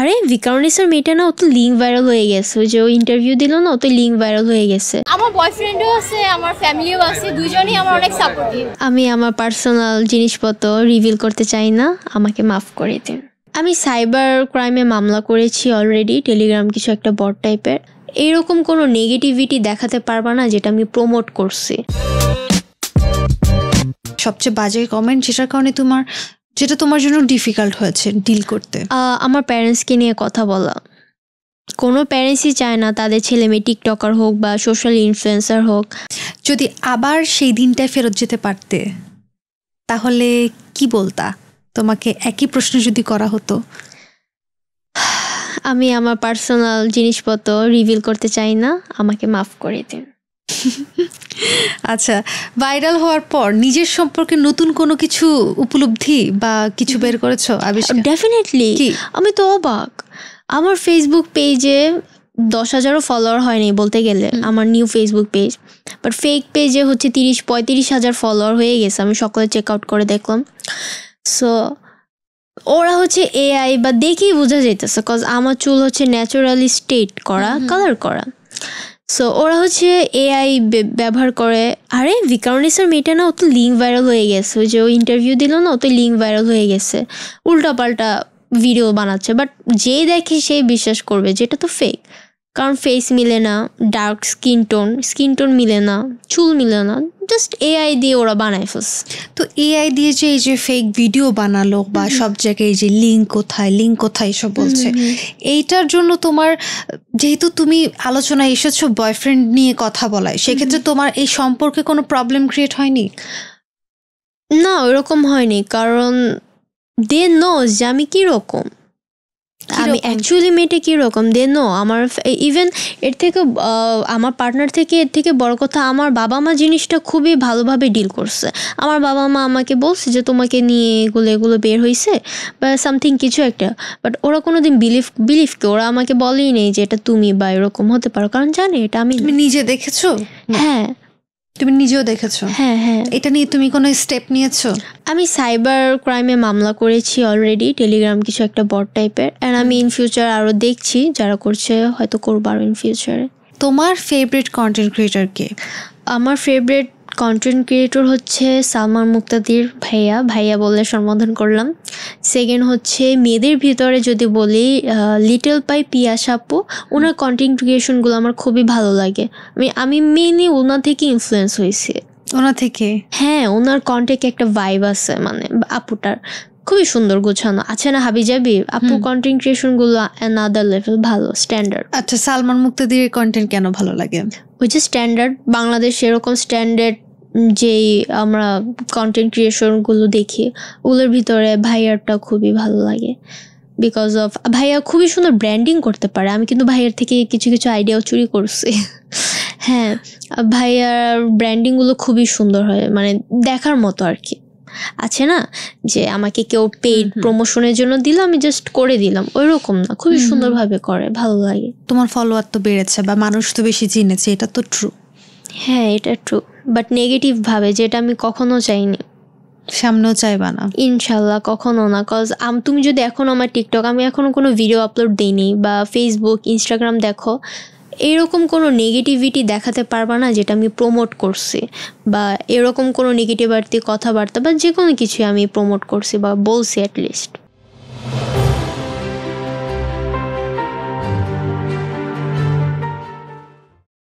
আরে বিকারণেশ্বর মেয়েটা না, ও তো লিঙ্ক ভাইরাল হয়ে গেছে, ওই যে ও ইন্টারভিউ দিল না, ও তো লিঙ্ক ভাইরাল হয়ে গেছে। আমার বয়ফ্রেন্ডও আছে, আমার ফ্যামিলিও আছে, দুজনেই আমার অনেক সাপোর্টিভ। আমি আমার পার্সোনাল জিনিসপত্র রিভিল করতে চাই না, আমাকে মাফ করে দিন। আমি সাইবার ক্রাইমে মামলা করেছি অলরেডি, টেলিগ্রাম কিছু একটা বট টাইপের। এইরকম কোনো নেগেটিভিটি দেখাতে পারবা না যেটা আমি প্রমোট করছি। সবচেয়ে বাজে কমেন্ট যেটা তোমার জন্য ডিফিকাল্ট হয়েছে ডিল করতে? আমার প্যারেন্টসকে নিয়ে কথা বলা। কোনো প্যারেন্টসই চায় না তাদের ছেলে মেয়ে টিকটকার হোক বা সোশ্যাল ইনফ্লুয়েন্সার হোক। যদি আবার সেই দিনটায় ফেরত যেতে পারতে তাহলে কি বলতা? তোমাকে একই প্রশ্ন যদি করা হতো। আমি আমার পার্সোনাল জিনিসপত্র রিভিল করতে চাই না, আমাকে মাফ করে দিন। আচ্ছা, ভাইরাল হওয়ার পর নিজের সম্পর্কে নতুন কোনো কিছু উপলব্ধি বা কিছু বের করেছো? ডেফিনেটলি। আমি তো অবাক, আমার ফেসবুক পেজে 10,000ও ফলোয়ার হয়নি বলতে গেলে, আমার new Facebook page. But fake পেজে হচ্ছে 30-35,000 ফলোয়ার হয়ে গেছে। আমি সকালে চেক আউট করে দেখলাম। সো ওরা হচ্ছে এআই বা দেখেই বোঝা যাইতেছে, কজ আমার চুল হচ্ছে ন্যাচারালি স্ট্রেট করা, কালার করা। সো ওরা হচ্ছে এআই ব্যবহার করে। আরে বিকারণেশ্বর মেয়েটা না, ও তো লিঙ্ক ভাইরাল হয়ে গেছে, ওই যে ও ইন্টারভিউ দিল না, ও তো লিঙ্ক ভাইরাল হয়ে গেছে। উল্টাপাল্টা ভিডিও বানাচ্ছে, বাট যে দেখে সেই বিশ্বাস করবে যেটা তো ফেক। কারণ ফেস মিলে না, ডার্ক স্কিন টোন মিলে না, চুল মিলে না, জাস্ট এআই দিয়ে ওরা বানায় ফেলছে। তো এআই দিয়ে যে এই যে ফেক ভিডিও বানালো বা সব জায়গায় এই যে লিঙ্ক কোথায় এসব বলছে, এইটার জন্য তোমার, যেহেতু তুমি আলোচনায় এসেছো বয়ফ্রেন্ড নিয়ে কথা বলায়, সেক্ষেত্রে তোমার এই সম্পর্কে কোনো প্রবলেম ক্রিয়েট হয়নি? না, ওরকম হয়নি, কারণ দে নোজ যে আমি কীরকম, আমি অ্যাকচুয়ালি মেয়েটা কীরকম দে নো। আমার ইভেন এর থেকে আমার পার্টনার থেকে এর থেকে বড় কথা, আমার বাবা মা জিনিসটা খুবই ভালোভাবে ডিল করছে। আমার বাবা মা আমাকে বলছে যে তোমাকে নিয়ে এগুলো বের হয়েছে বা সামথিং কিছু একটা, বাট ওরা কোনোদিন বিলিভকে ওরা আমাকে বলেই নেই যে এটা তুমি বা এরকম হতে পারো, কারণ জানে এটা আমি। তুমি নিজে দেখেছো? হ্যাঁ, তুমি নিজেও দেখেছো? হ্যাঁ। এটা নিয়ে তুমি কোনো স্টেপ নিয়েছো? আমি সাইবার ক্রাইমে মামলা করেছি অলরেডি, টেলিগ্রাম কিছু একটা বট টাইপের। অ্যান্ড আমি ইন ফিউচার আরও দেখছি, যারা করছে হয়তো করবো আরও ইন ফিউচারে। তোমার ফেভারিট কন্টেন্ট ক্রিয়েটর কে? আমার ফেভারিট কন্টেন্ট ক্রিয়েটর হচ্ছে সালমান মুক্তাদির ভাইয়া বলে সম্বোধন করলাম। সেকেন্ড হচ্ছে মেয়েদের ভিতরে যদি বলি লিটল পাই পিয়াসা আপু, ওনার কন্টেন্ট ক্রিয়েশনগুলো আমার খুবই ভালো লাগে। আমি মেনলি ওনার থেকে ইনফ্লুয়েন্স হয়েছি। ওনা থেকে? হ্যাঁ, ওনার কন্টেন্টে একটা ভাইব আছে, মানে আপুটার খুবই সুন্দর গোছানো আছে না হাবিজাবি। আপু কন্টেন্ট ক্রিয়েশনগুলো অ্যানাদার লেভেল, ভালো স্ট্যান্ডার্ড। আচ্ছা, সালমান মুক্তাদির কন্টেন্ট কেন ভালো লাগে? ওই যে স্ট্যান্ডার্ড, বাংলাদেশ এরকম স্ট্যান্ডার্ড যেই আমরা কন্টেন্ট ক্রিয়েশনগুলো দেখি, ওগুলোর ভিতরে ভাইয়ারটা খুবই ভালো লাগে। বিকজ অফ ভাইয়া খুবই সুন্দর ব্র্যান্ডিং করতে পারে। আমি কিন্তু ভাইয়ার থেকে কিছু আইডিয়াও চুরি করছি। হ্যাঁ, ভাইয়ার ব্র্যান্ডিংগুলো খুবই সুন্দর হয়, মানে দেখার মতো আর কি। আছে না যে আমাকে কেউ পেইড প্রমোশনের জন্য দিল, আমি জাস্ট করে দিলাম, ওইরকম না, খুবই সুন্দরভাবে করে, ভালো লাগে। তোমার ফলোয়ার তো বেড়েছে বা মানুষ তো বেশি চিনেছে, এটা তো ট্রু। হ্যাঁ, এটা ট্রু, বাট নেগেটিভ ভাবে, যেটা আমি কখনো চাইনি, সামনেও চাইবা না ইনশাল্লাহ, কখনো না। কজ তুমি যদি এখন আমার টিকটক, আমি এখনো কোনো ভিডিও আপলোড দিইনি, বা ফেসবুক ইনস্টাগ্রাম দেখো, এরকম কোনো নেগেটিভিটি দেখাতে পারবা না যেটা আমি প্রমোট করছি, বা এরকম কোনো নেগেটিভিটি কথাবার্তা বা যে কোনো কিছুই আমি প্রমোট করছি বা বলছি অ্যাটলিস্ট।